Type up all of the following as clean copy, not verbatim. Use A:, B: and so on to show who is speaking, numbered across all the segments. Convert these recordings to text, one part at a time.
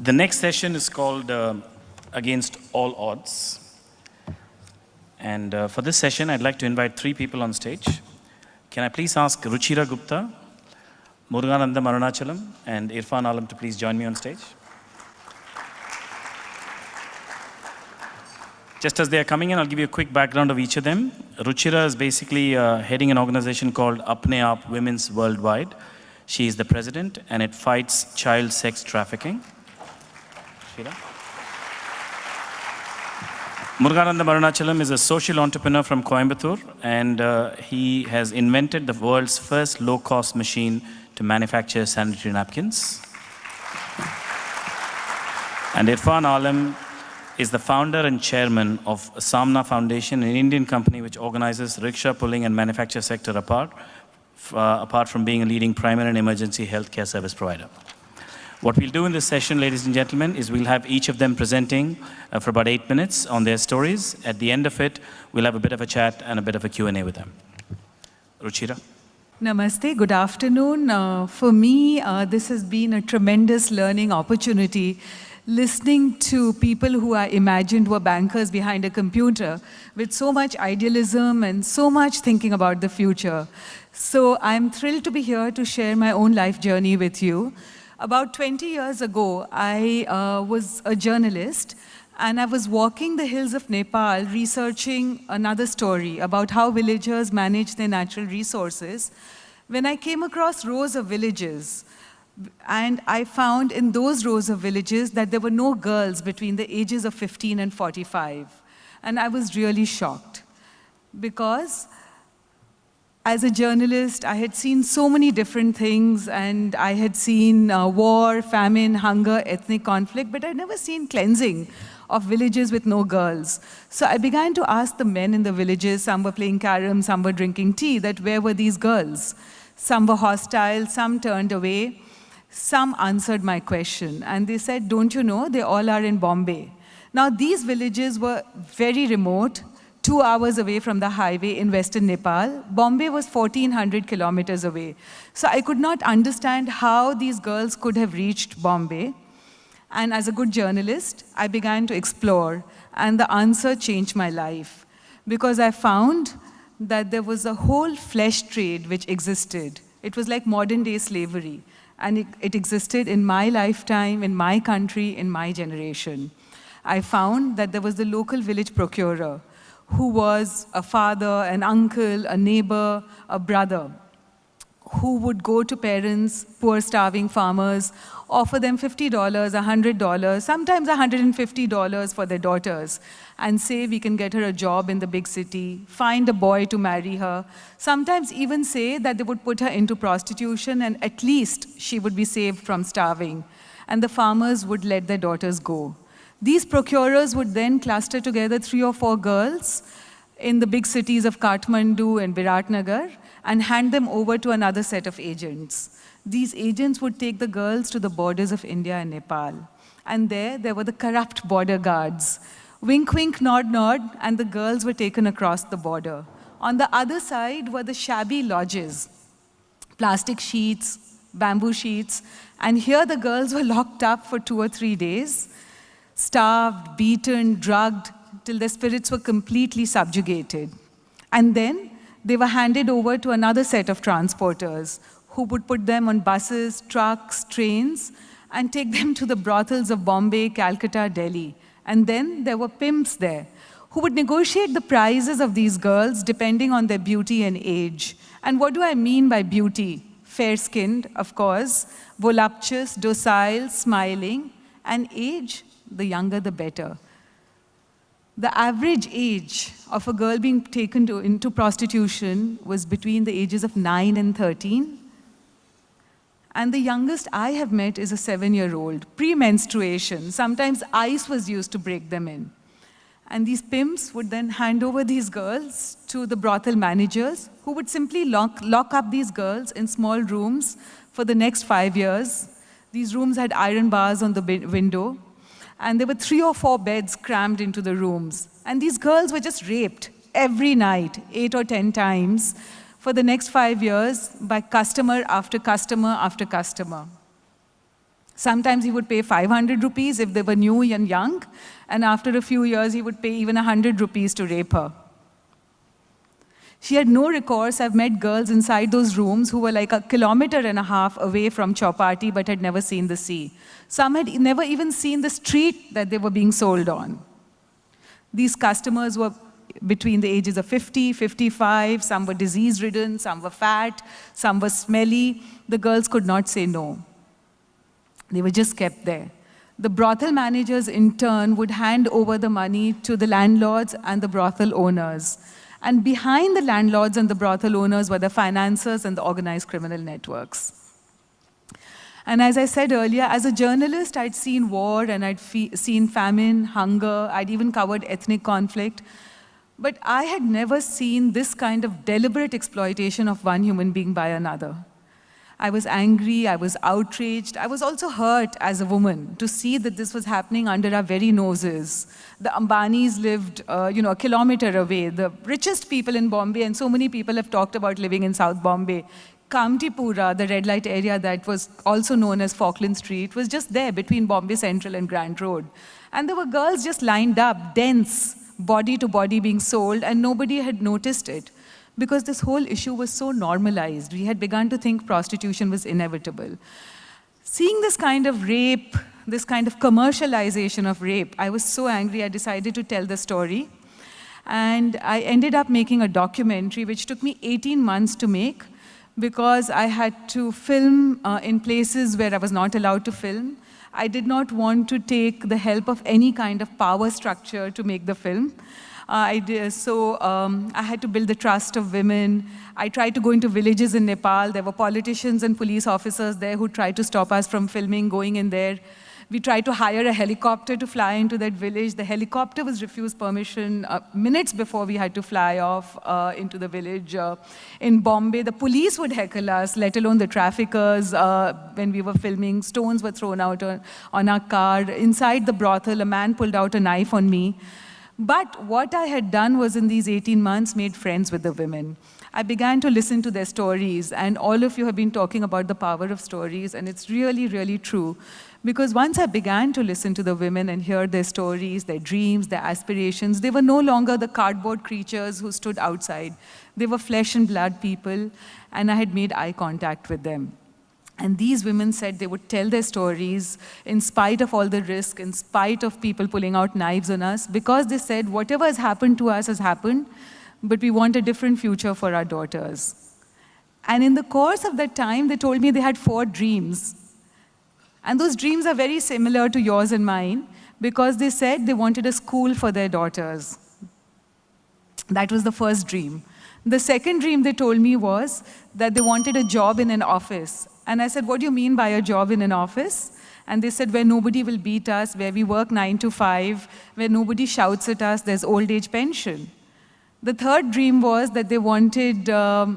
A: The next session is called Against All Odds. And for this session, I'd like to invite three people on stage. Can I please ask Ruchira Gupta, Muruganandam Arunachalam, and Irfan Alam to please join me on stage? Just as they are coming in, I'll give you a quick background of each of them. Ruchira is basically heading an organization called Apne Aap Women's Worldwide. She is the president, and it fights child sex trafficking. Muruganandam Arunachalam is a social entrepreneur from Coimbatore, and he has invented the world's first low-cost machine to manufacture sanitary napkins. And Irfan Alam is the founder and chairman of Samna Foundation, an Indian company which organizes rickshaw pulling and manufacture sector apart from being a leading primary and emergency healthcare service provider. What we'll do in this session, ladies and gentlemen, is we'll have each of them presenting for about 8 minutes on their stories. At the end of it, we'll have a bit of a chat and a bit of a Q&A with them. Ruchira.
B: Namaste, good afternoon. For me, this has been a tremendous learning opportunity, listening to people who I imagined were bankers behind a computer with so much idealism and so much thinking about the future. So I'm thrilled to be here to share my own life journey with you. About 20 years ago, I was a journalist, and I was walking the hills of Nepal researching another story about how villagers manage their natural resources, when I came across rows of villages. And I found in those rows of villages that there were no girls between the ages of 15 and 45. And I was really shocked, because as a journalist, I had seen so many different things, and I had seen war, famine, hunger, ethnic conflict, but I'd never seen cleansing of villages with no girls. So I began to ask the men in the villages, some were playing carom, some were drinking tea, that where were these girls? Some were hostile, some turned away, some answered my question. And they said, don't you know, they all are in Bombay. Now these villages were very remote, 2 hours away from the highway in western Nepal. Bombay was 1,400 kilometers away. So I could not understand how these girls could have reached Bombay. And as a good journalist, I began to explore, and the answer changed my life, because I found that there was a whole flesh trade which existed. It was like modern day slavery, and it existed in my lifetime, in my country, in my generation. I found that there was the local village procurer, who was a father, an uncle, a neighbor, a brother, who would go to parents, poor starving farmers, offer them $50, $100, sometimes $150 for their daughters, and say we can get her a job in the big city, find a boy to marry her, sometimes even say that they would put her into prostitution and at least she would be saved from starving, and the farmers would let their daughters go. These procurers would then cluster together 3 or 4 girls in the big cities of Kathmandu and Biratnagar and hand them over to another set of agents. These agents would take the girls to the borders of India and Nepal. And there were the corrupt border guards. Wink, wink, nod, nod, and the girls were taken across the border. On the other side were the shabby lodges, plastic sheets, bamboo sheets, and here the girls were locked up for 2 or 3 days, starved, beaten, drugged, till their spirits were completely subjugated. And then they were handed over to another set of transporters who would put them on buses, trucks, trains, and take them to the brothels of Bombay, Calcutta, Delhi. And then there were pimps there who would negotiate the prices of these girls depending on their beauty and age. And what do I mean by beauty? Fair-skinned, of course, voluptuous, docile, smiling, and age, the younger the better. The average age of a girl being taken into prostitution was between the ages of 9 and 13. And the youngest I have met is a 7-year-old, pre-menstruation. Sometimes ice was used to break them in. And these pimps would then hand over these girls to the brothel managers, who would simply lock up these girls in small rooms for the next 5 years. These rooms had iron bars on the window. And there were 3 or 4 beds crammed into the rooms. And these girls were just raped every night, 8 or 10 times, for the next 5 years by customer after customer after customer. Sometimes he would pay 500 rupees if they were new and young, and after a few years, he would pay even 100 rupees to rape her. She had no recourse. I've met girls inside those rooms who were like 1.5 kilometers away from Chowpatty but had never seen the sea. Some had never even seen the street that they were being sold on. These customers were between the ages of 50, 55, some were disease-ridden, some were fat, some were smelly. The girls could not say no. They were just kept there. The brothel managers, in turn, would hand over the money to the landlords and the brothel owners. And behind the landlords and the brothel owners were the financiers and the organized criminal networks. And as I said earlier, as a journalist, I'd seen war and I'd seen famine, hunger, I'd even covered ethnic conflict. But I had never seen this kind of deliberate exploitation of one human being by another. I was angry, I was outraged, I was also hurt as a woman to see that this was happening under our very noses. The Ambanis lived, 1 kilometer away. The richest people in Bombay, and so many people have talked about living in South Bombay. Kamtipura, the red light area that was also known as Falkland Street, was just there between Bombay Central and Grant Road. And there were girls just lined up, dense, body to body being sold, and nobody had noticed it. Because this whole issue was so normalized. We had begun to think prostitution was inevitable. Seeing this kind of rape, this kind of commercialization of rape, I was so angry I decided to tell the story. And I ended up making a documentary which took me 18 months to make because I had to film in places where I was not allowed to film. I did not want to take the help of any kind of power structure to make the film. I had to build the trust of women. I tried to go into villages in Nepal. There were politicians and police officers there who tried to stop us from filming, going in there. We tried to hire a helicopter to fly into that village. The helicopter was refused permission minutes before we had to fly off into the village. In Bombay, the police would heckle us, let alone the traffickers. When we were filming, stones were thrown out on our car. Inside the brothel, a man pulled out a knife on me. But what I had done was, in these 18 months, made friends with the women. I began to listen to their stories, and all of you have been talking about the power of stories, and it's really, really true. Because once I began to listen to the women and hear their stories, their dreams, their aspirations, they were no longer the cardboard creatures who stood outside. They were flesh and blood people, and I had made eye contact with them. And these women said they would tell their stories in spite of all the risk, in spite of people pulling out knives on us, because they said whatever has happened to us has happened, but we want a different future for our daughters. And in the course of that time, they told me they had 4 dreams. And those dreams are very similar to yours and mine, because they said they wanted a school for their daughters. That was the first dream. The second dream they told me was that they wanted a job in an office. And I said, what do you mean by a job in an office? And they said, where nobody will beat us, where we work 9 to 5, where nobody shouts at us, there's old age pension. The third dream was that they wanted a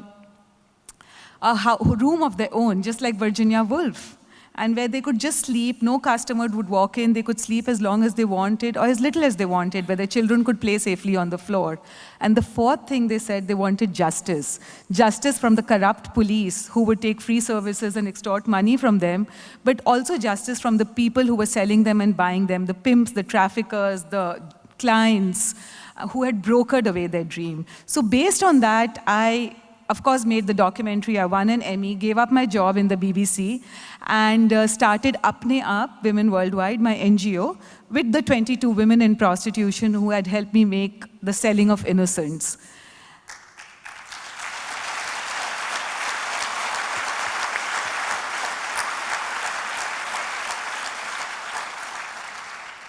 B: room of their own, just like Virginia Woolf. And where they could just sleep, no customer would walk in, they could sleep as long as they wanted, or as little as they wanted, where their children could play safely on the floor. And the fourth thing they said, they wanted justice. Justice from the corrupt police who would take free services and extort money from them, but also justice from the people who were selling them and buying them, the pimps, the traffickers, the clients who had brokered away their dream. So based on that, I of course, made the documentary. I won an Emmy, gave up my job in the BBC, and started Apne Aap Women Worldwide, my NGO, with the 22 women in prostitution who had helped me make the selling of innocence.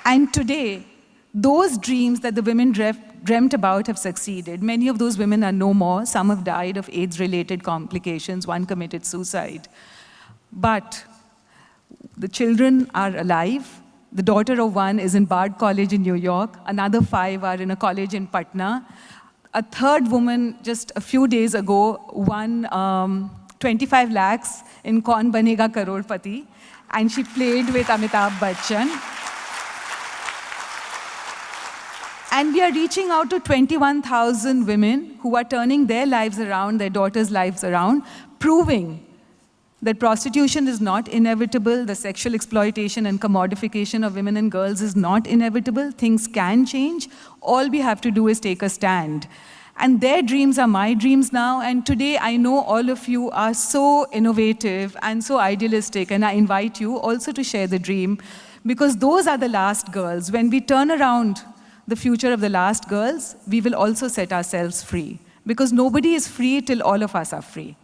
B: And today, those dreams that the women dreamt about have succeeded. Many of those women are no more. Some have died of AIDS-related complications. One committed suicide. But the children are alive. The daughter of one is in Bard College in New York. Another 5 are in a college in Patna. A third woman, just a few days ago, won 25 lakhs in Kaun Banega Crorepati, and she played with Amitabh Bachchan. And we are reaching out to 21,000 women who are turning their lives around, their daughters' lives around, proving that prostitution is not inevitable, the sexual exploitation and commodification of women and girls is not inevitable. Things can change. All we have to do is take a stand. And their dreams are my dreams now, and today I know all of you are so innovative and so idealistic, and I invite you also to share the dream, because those are the last girls. When we turn around the future of the last girls, we will also set ourselves free, because nobody is free till all of us are free.